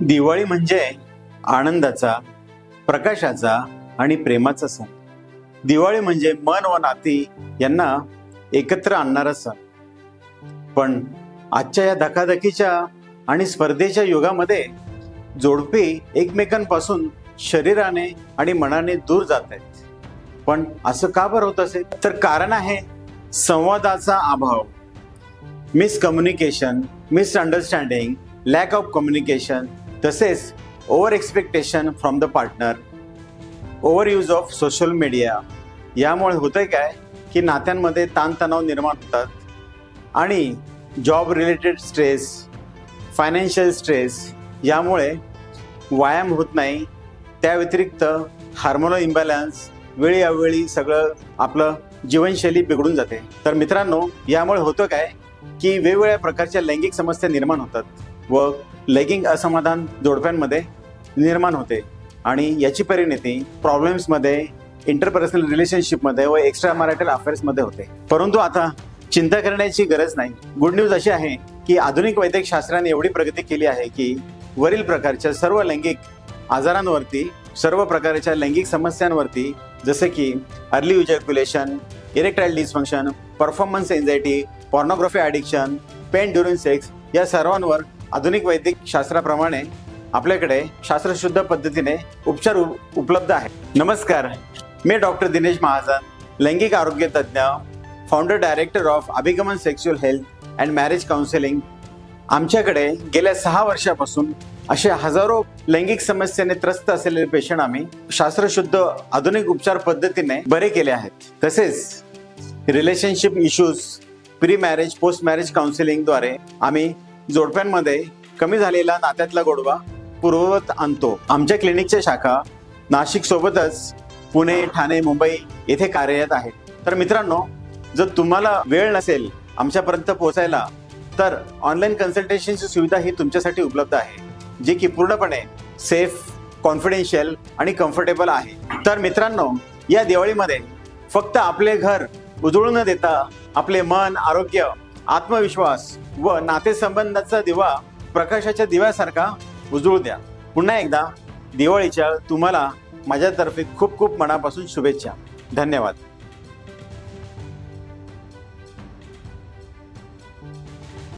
दिवाळी म्हणजे आनंदाचा, प्रकाशाचा आणि प्रेमाचा सण। दिवाळी म्हणजे मन व नाती यांना एकत्र आणणारा सण। पण आजच्या या धकाधकीच्या आणि स्पर्धेच्या युगामध्ये जोडपी एकमेकांपासून शरीराने आणि मनाने दूर जात आहेत। पण असं का बरं होत असेल? तर कारण आहे संवादाचा अभाव, miscommunication, misunderstanding, lack of communication, तसेच over expectation from the partner, over use of social media. यामुळे होतंय काय की नात्यांमध्ये ताणतणाव निर्माण होतात आणि job related stress, financial stress यामुळे व्यायाम होत नाही। त्या व्यतिरिक्त हार्मोनल इम्बॅलन्स, वेळी अवेळी सगळं आपलं जीवनशैली बिघडून जाते। तर मित्रांनो, यामुळे होतं काय की वेगवेगळ्या प्रकारच्या लैंगिक समस्या निर्माण होतात व लैंगिक असमाधान जोडप्यांमध्ये निर्माण होते आणि याची परिणती प्रॉब्लेम्समध्ये, इंटरपर्सनल रिलेशनशिपमध्ये व एक्स्ट्रा मॅरिटल अफेअर्समध्ये होते। परंतु आता चिंता करण्याची गरज नाही। गुड न्यूज अशी आहे की आधुनिक वैद्यक शास्त्राने एवढी प्रगती केली आहे की वरील प्रकारच्या सर्व लैंगिक आजारांवरती, सर्व प्रकारच्या लैंगिक समस्यांवरती, जसे की early ejaculation, erectile dysfunction, performance anxiety, pornography addiction, pain during sex या सर्वांवर आधुनिक वैद्यक शास्त्राप्रमाणे आपल्याकडे शास्त्रशुद्ध पद्धतीने उपचार उपलब्ध आहे। नमस्कार, मी डॉक्टर दिनेश महाजन, लैंगिक आरोग्य तज्ञ, founder director of Abhigaman sexual health and marriage counselling. आमच्याकडे गेल्या 6 वर्षापासून असे हजारो लैंगिक समस्येने त्रस्त असलेले पेशंट आम्ही शास्त्रशुद्ध आधुनिक उपचार पद्धतीने बरे केले आहेत। तसेच relationship issues, pre marriage, post marriage काउन्सिलिंगद्वारे आम्ही जोडप्यांमध्ये कमी झालेला नात्यातला गोडवा पूर्ववत आणतो। आमच्या क्लिनिकच्या शाखा नाशिक सोबतच पुणे, ठाणे, मुंबई येथे कार्यरत आहेत। तर मित्रांनो, जर तुम्हाला वेळ नसेल आमच्यापर्यंत पोहोचायला तर ऑनलाईन कन्सल्टेशनची सुविधा ही तुमच्यासाठी उपलब्ध आहे, जी की पूर्णपणे सेफ, कॉन्फिडेन्शियल आणि कम्फर्टेबल आहे। तर मित्रांनो, या दिवाळीमध्ये फक्त आपले घर उजळू न देता आपले मन, आरोग्य, आत्मविश्वास व नातेसंबंधाचा दिवा प्रकाशाच्या दिव्यासारखा उजळू द्या। पुन्हा एकदा दिवाळीच्या तुम्हाला माझ्यातर्फे खूप खूप मनापासून शुभेच्छा। धन्यवाद।